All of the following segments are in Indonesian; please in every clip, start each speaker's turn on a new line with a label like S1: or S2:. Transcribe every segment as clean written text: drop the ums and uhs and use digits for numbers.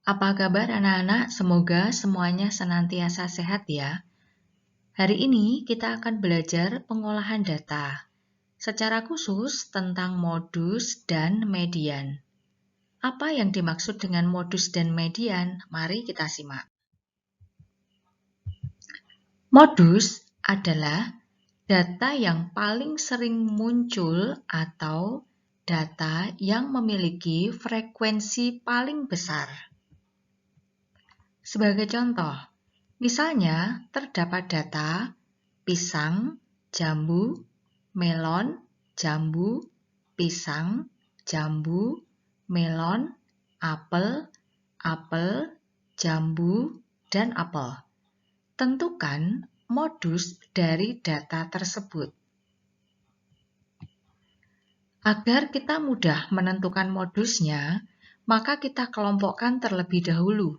S1: Apa kabar anak-anak? Semoga semuanya senantiasa sehat ya. Hari ini kita akan belajar pengolahan data, secara khusus tentang modus dan median. Apa yang dimaksud dengan modus dan median? Mari kita simak. Modus adalah data yang paling sering muncul atau data yang memiliki frekuensi paling besar. Sebagai contoh, misalnya terdapat data pisang, jambu, melon, jambu, pisang, jambu, melon, apel, apel, jambu, dan apel. Tentukan modus dari data tersebut. Agar kita mudah menentukan modusnya, maka kita kelompokkan terlebih dahulu.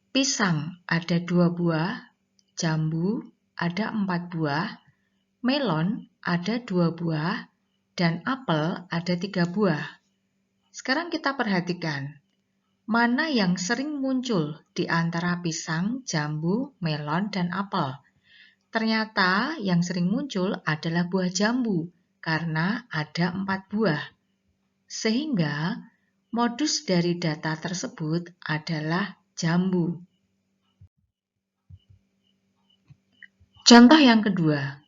S1: Pisang ada 2 buah, jambu ada 4 buah, melon ada 2 buah, dan apel ada 3 buah. Sekarang kita perhatikan, mana yang sering muncul di antara pisang, jambu, melon, dan apel? Ternyata yang sering muncul adalah buah jambu, karena ada 4 buah. Sehingga modus dari data tersebut adalah jambu. Contoh yang kedua,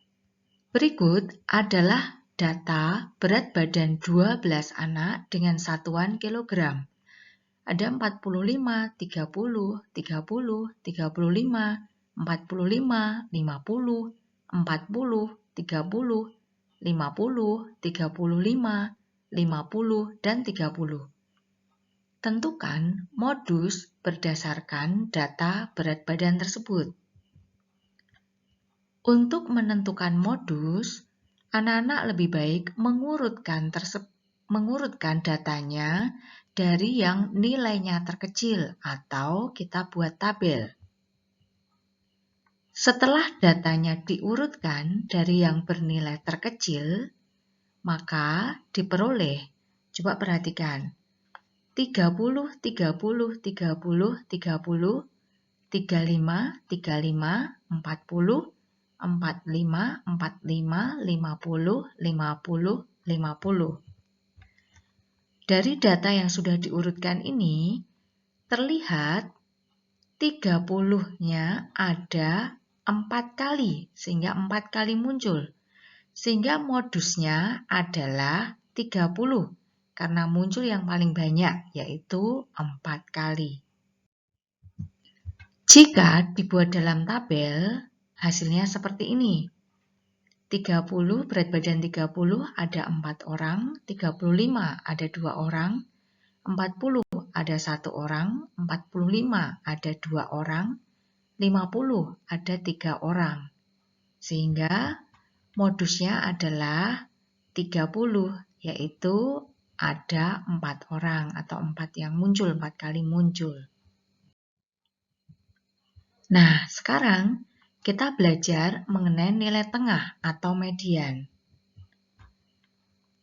S1: berikut adalah data berat badan 12 anak dengan satuan kilogram. Ada 45, 30, 30, 35, 45, 50, 40, 30, 50, 35, 50, dan 30. Tentukan modus berdasarkan data berat badan tersebut. Untuk menentukan modus, anak-anak lebih baik mengurutkan datanya dari yang nilainya terkecil atau kita buat tabel. Setelah datanya diurutkan dari yang bernilai terkecil, maka diperoleh, coba perhatikan, 30, 30, 30, 30, 35, 35, 40, 45, 45, 50, 50, 50. Dari data yang sudah diurutkan ini, terlihat 30-nya ada 4 kali, sehingga 4 kali muncul. Sehingga modusnya adalah 30, karena muncul yang paling banyak, yaitu 4 kali. Jika dibuat dalam tabel, hasilnya seperti ini. 30, berat badan 30 ada 4 orang, 35 ada 2 orang, 40 ada 1 orang, 45 ada 2 orang, 50 ada 3 orang. Sehingga modusnya adalah 30, yaitu ada 4 orang atau 4 yang muncul, 4 kali muncul. Nah, sekarang kita belajar mengenai nilai tengah atau median.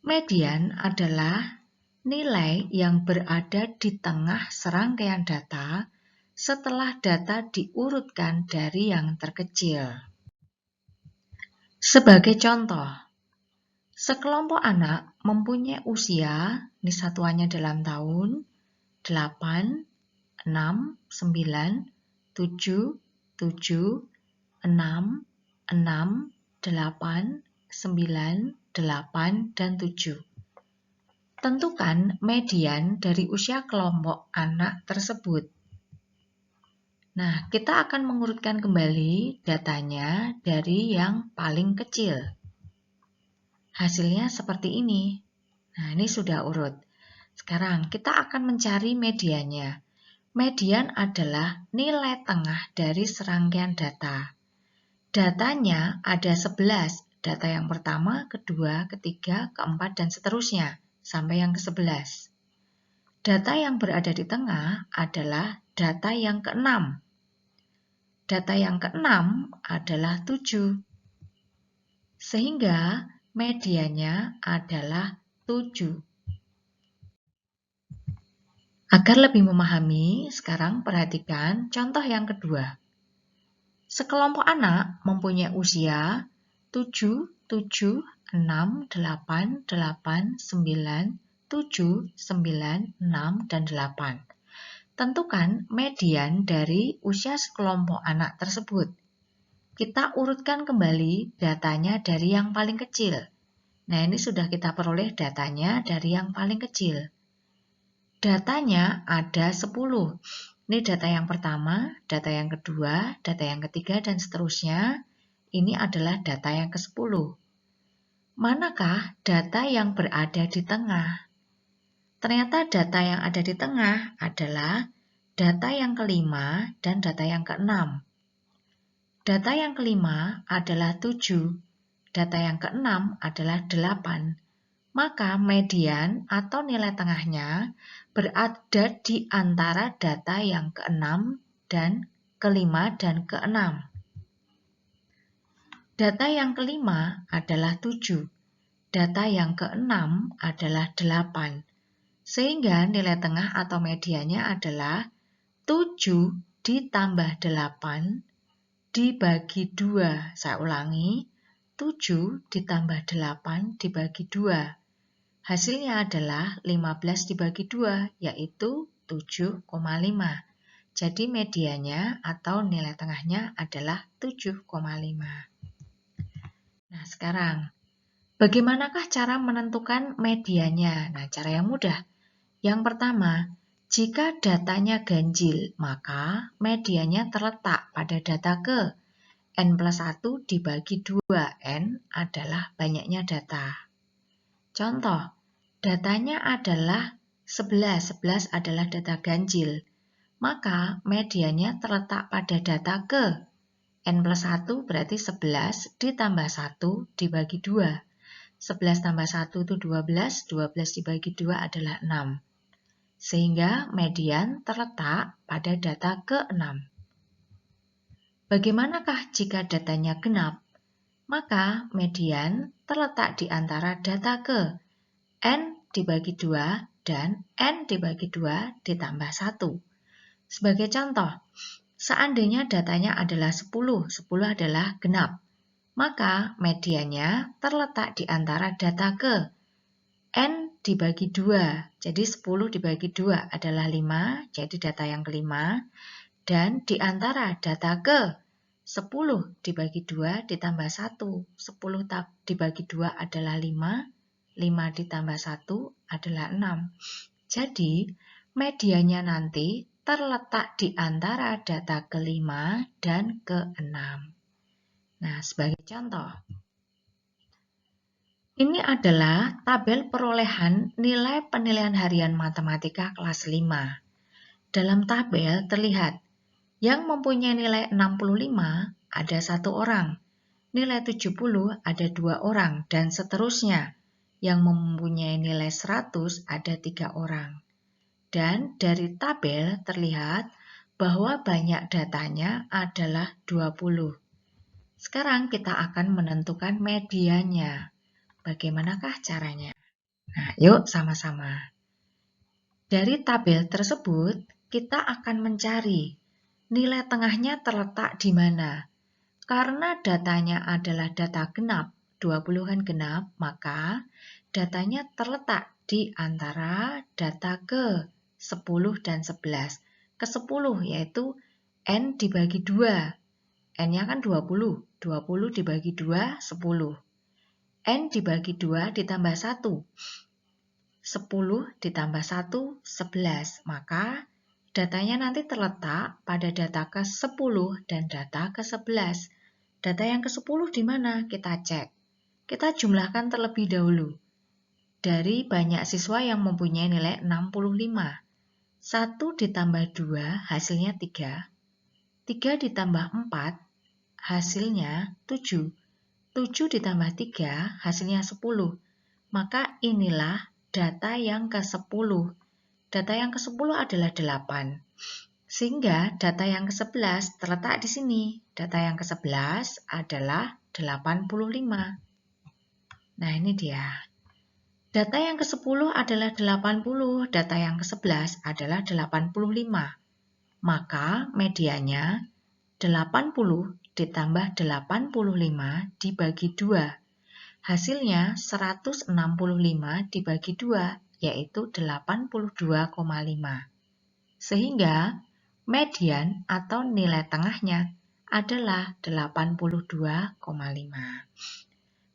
S1: Median adalah nilai yang berada di tengah serangkaian data setelah data diurutkan dari yang terkecil. Sebagai contoh, sekelompok anak mempunyai usia, ini satuannya dalam tahun, 8, 6, 9, 7, 7, 6, 6, 8, 9, 8, dan 7. Tentukan median dari usia kelompok anak tersebut. Nah, kita akan mengurutkan kembali datanya dari yang paling kecil. Hasilnya seperti ini. Nah, ini sudah urut. Sekarang kita akan mencari mediannya. Median adalah nilai tengah dari serangkaian data. Datanya ada 11, data yang pertama, kedua, ketiga, keempat, dan seterusnya, sampai yang ke-11. Data yang berada di tengah adalah data yang ke-6. Data yang ke-6 adalah 7. Sehingga mediannya adalah 7. Agar lebih memahami, sekarang perhatikan contoh yang kedua. Sekelompok anak mempunyai usia 7, 7, 6, 8, 8, 9, 7, 9, 6, dan 8. Tentukan median dari usia sekelompok anak tersebut. Kita urutkan kembali datanya dari yang paling kecil. Nah, ini sudah kita peroleh datanya dari yang paling kecil. Datanya ada 10. Ini data yang pertama, data yang kedua, data yang ketiga, dan seterusnya. Ini adalah data yang ke-10. Manakah data yang berada di tengah? Ternyata data yang ada di tengah adalah data yang kelima dan data yang keenam. Data yang kelima adalah 7, data yang keenam adalah 8. Maka median atau nilai tengahnya berada di antara data yang keenam dan kelima dan keenam. Data yang kelima adalah 7, data yang keenam adalah 8. Sehingga nilai tengah atau medianya adalah 7 ditambah 8 dibagi 2. Saya ulangi, 7 ditambah 8 dibagi 2. Hasilnya adalah 15 dibagi 2, yaitu 7,5. Jadi medianya atau nilai tengahnya adalah 7,5. Nah, sekarang, bagaimanakah cara menentukan medianya? Nah, cara yang mudah. Yang pertama, jika datanya ganjil, maka medianya terletak pada data ke. N plus 1 dibagi 2. N adalah banyaknya data. Contoh, datanya adalah 11. 11 adalah data ganjil. Maka medianya terletak pada data ke. N plus 1 berarti 11 ditambah 1 dibagi 2. 11 tambah 1 itu 12. 12 dibagi 2 adalah 6. Sehingga median terletak pada data ke-6. Bagaimanakah jika datanya genap? Maka median terletak di antara data ke. N dibagi 2 dan N dibagi 2 ditambah 1. Sebagai contoh, seandainya datanya adalah 10, 10 adalah genap. Maka mediannya terletak di antara data ke. N dibagi 2, jadi 10 dibagi 2 adalah 5, jadi data yang kelima. Dan di antara data ke, 10 dibagi 2 ditambah 1, 10 dibagi 2 adalah 5, 5 ditambah 1 adalah 6. Jadi, medianya nanti terletak di antara data ke-5 dan ke-6. Nah, sebagai contoh, ini adalah tabel perolehan nilai penilaian harian matematika kelas 5. Dalam tabel terlihat, yang mempunyai nilai 65 ada 1 orang, nilai 70 ada 2 orang, dan seterusnya. Yang mempunyai nilai 100 ada 3 orang. Dan dari tabel terlihat bahwa banyak datanya adalah 20. Sekarang kita akan menentukan medianya. Bagaimanakah caranya? Nah, yuk sama-sama. Dari tabel tersebut, kita akan mencari nilai tengahnya terletak di mana. Karena datanya adalah data genap, 20 kan genap, maka datanya terletak di antara data ke 10 dan 11. Ke 10 yaitu N dibagi 2. N-nya kan 20. 20 dibagi 2, 10. N dibagi 2 ditambah 1. 10 ditambah 1, 11. Maka datanya nanti terletak pada data ke-10 dan data ke-11. Data yang ke-10 di mana? Kita cek. Kita jumlahkan terlebih dahulu. Dari banyak siswa yang mempunyai nilai 65. 1 ditambah 2 hasilnya 3. 3 ditambah 4 hasilnya 7. 7 ditambah 3 hasilnya 10. Maka inilah data yang ke-10. Data yang ke-10 adalah 8. Sehingga data yang ke-11 terletak di sini. Data yang ke-11 adalah 85. Nah, ini dia. Data yang ke-10 adalah 80, data yang ke-11 adalah 85. Maka medianya 80 ditambah 85 dibagi 2. Hasilnya 165 dibagi 2, yaitu 82,5. Sehingga median atau nilai tengahnya adalah 82,5.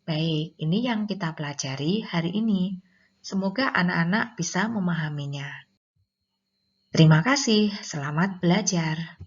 S1: Baik, ini yang kita pelajari hari ini. Semoga anak-anak bisa memahaminya. Terima kasih, selamat belajar.